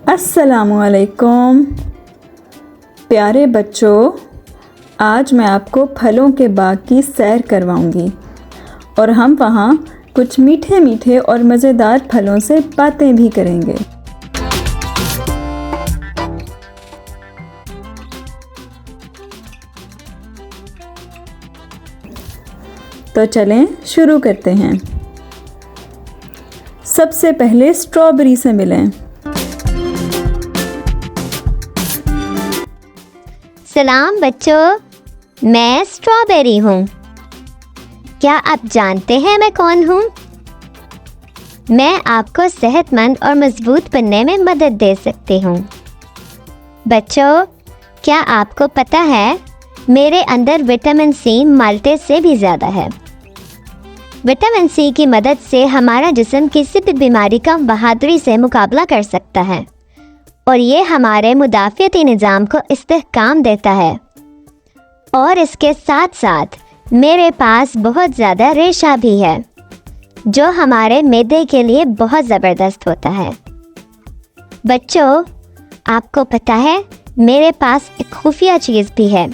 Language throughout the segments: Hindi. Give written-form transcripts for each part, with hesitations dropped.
अस्सलामुअलैकुम प्यारे बच्चों, आज मैं आपको फलों के बाग की सैर करवाऊंगी और हम वहाँ कुछ मीठे मीठे और मज़ेदार फलों से बातें भी करेंगे। तो चलें शुरू करते हैं। सबसे पहले स्ट्रॉबेरी से मिलें। सलाम बच्चों, मैं स्ट्रॉबेरी हूँ। क्या आप जानते हैं मैं कौन हूँ? मैं आपको सेहतमंद और मजबूत बनने में मदद दे सकती हूँ। बच्चों, क्या आपको पता है मेरे अंदर विटामिन सी माल्टे से भी ज़्यादा है। विटामिन सी की मदद से हमारा जिस्म किसी भी बीमारी का बहादुरी से मुकाबला कर सकता है और ये हमारे मुदाफ़ियती निज़ाम को इस्तेहकाम देता है। और इसके साथ साथ मेरे पास बहुत ज़्यादा रेशा भी है जो हमारे मैदे के लिए बहुत ज़बरदस्त होता है। बच्चों, आपको पता है मेरे पास एक खुफिया चीज़ भी है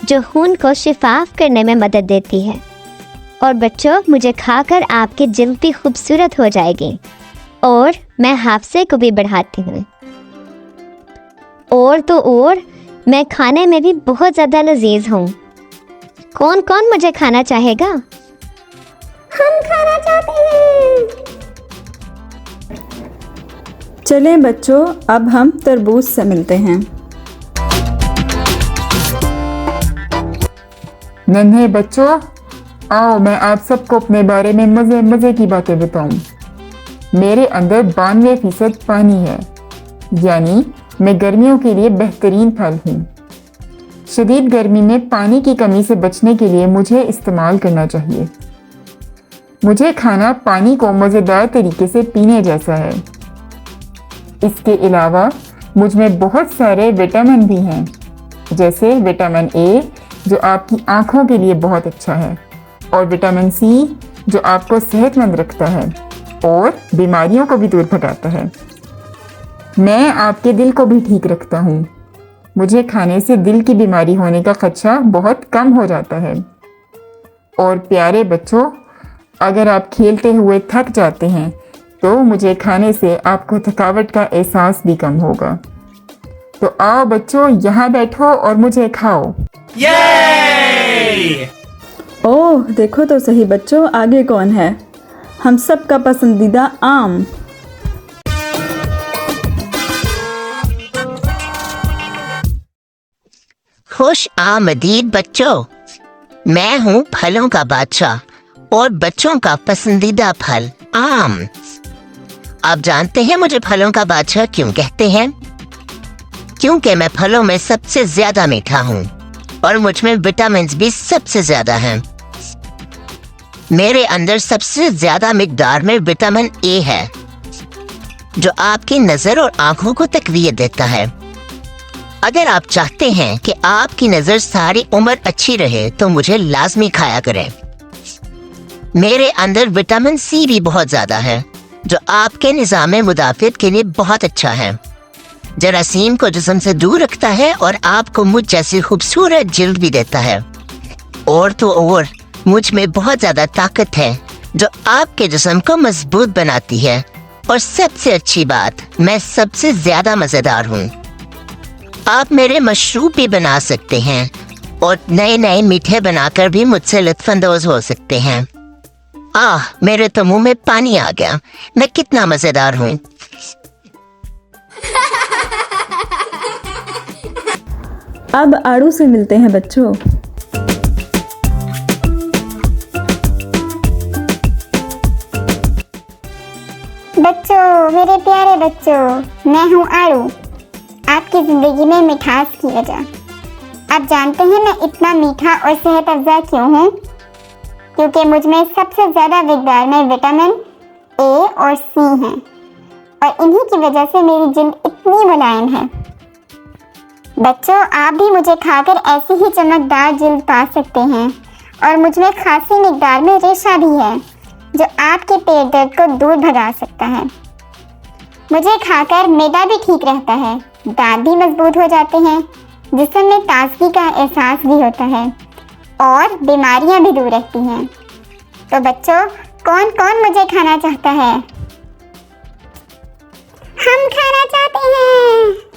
जो खून को शिफाफ करने में मदद देती है। और बच्चों, मुझे खाकर आपकी जिल्द भी खूबसूरत हो जाएगी और मैं हाफ़ज़े को भी बढ़ाती हूँ। और तो और मैं खाने में भी बहुत ज़्यादा लजीज हूँ। कौन कौन मुझे खाना चाहेगा? हम खाना चाहते हैं। चलें बच्चों, अब हम तरबूज से मिलते हैं। नन्हे बच्चों, आओ मैं आप सबको अपने बारे में मज़े की बातें बताऊं। मेरे अंदर 92% पानी है, यानी मैं गर्मियों के लिए बेहतरीन फल हूँ। शदीद गर्मी में पानी की कमी से बचने के लिए मुझे इस्तेमाल करना चाहिए। मुझे खाना पानी को मज़ेदार तरीके से पीने जैसा है। इसके अलावा मुझ में बहुत सारे विटामिन भी हैं, जैसे विटामिन ए जो आपकी आँखों के लिए बहुत अच्छा है, और विटामिन सी जो आपको सेहतमंद रखता है और बीमारियों को भी दूर भगाता है। मैं आपके दिल को भी ठीक रखता हूँ। मुझे खाने से दिल की बीमारी होने का खदशा बहुत कम हो जाता है। और प्यारे बच्चों, अगर आप खेलते हुए थक जाते हैं तो मुझे खाने से आपको थकावट का एहसास भी कम होगा। तो आओ बच्चों, यहाँ बैठो और मुझे खाओ। ये! ओह, देखो तो सही बच्चों, आगे कौन है? हम सब का पसंदीदा आम। खुश आमदीद बच्चों, मैं हूँ फलों का बादशाह और बच्चों का पसंदीदा फल आम। आप जानते हैं मुझे फलों का बादशाह क्यों कहते हैं? क्योंकि मैं फलों में सबसे ज्यादा मीठा हूँ और मुझ में विटामिन भी सबसे ज्यादा हैं। मेरे अंदर सबसे ज्यादा मिकदार में विटामिन ए है जो आपकी नजर और आंखों को तकवीयत देता है। अगर आप चाहते हैं कि आपकी नजर सारी उम्र अच्छी रहे तो मुझे लाजमी खाया करें। मेरे अंदर विटामिन सी भी बहुत ज्यादा है जो आपके निज़ाम मुदाफ़ियत के लिए बहुत अच्छा है। जरासीम को जिस्म से दूर रखता है और आपको मुझ जैसी खूबसूरत जिल्द भी देता है। और तो और मुझ में बहुत ज्यादा ताकत है जो आपके जिस्म को मजबूत बनाती है। और सबसे अच्छी बात, मैं सबसे ज्यादा मजेदार हूँ। आप मेरे मशरूब भी बना सकते हैं और नए नए मीठे बनाकर भी मुझसे लुत्फानंदोज हो सकते हैं। मेरे तो मुंह में पानी आ गया। मैं कितना मजेदार हूँ। अब आड़ू से मिलते हैं बच्चों। बच्चों, मेरे प्यारे बच्चों, मैं हूँ आड़ू, आपकी ज़िंदगी में मिठास की वजह। आप जानते हैं मैं इतना मीठा और सेहत अफ़ज़ा क्यों हूँ? क्योंकि मुझ में सबसे ज़्यादा मिक़दार में विटामिन ए और सी हैं और इन्हीं की वजह से मेरी जिल्द इतनी मुलायम है। बच्चों, आप भी मुझे खाकर ऐसी ही चमकदार जिल्द पा सकते हैं। और मुझ में खासी मिक़दार में रेशा भी है जो आपके पेट दर्द को दूर भगा सकता है। मुझे खाकर मैदा भी ठीक रहता है, दांत भी मजबूत हो जाते हैं, जिस्म में ताजगी का एहसास भी होता है और बीमारियां भी दूर रहती हैं। तो बच्चों, कौन कौन मुझे खाना चाहता है? हम खाना चाहते हैं।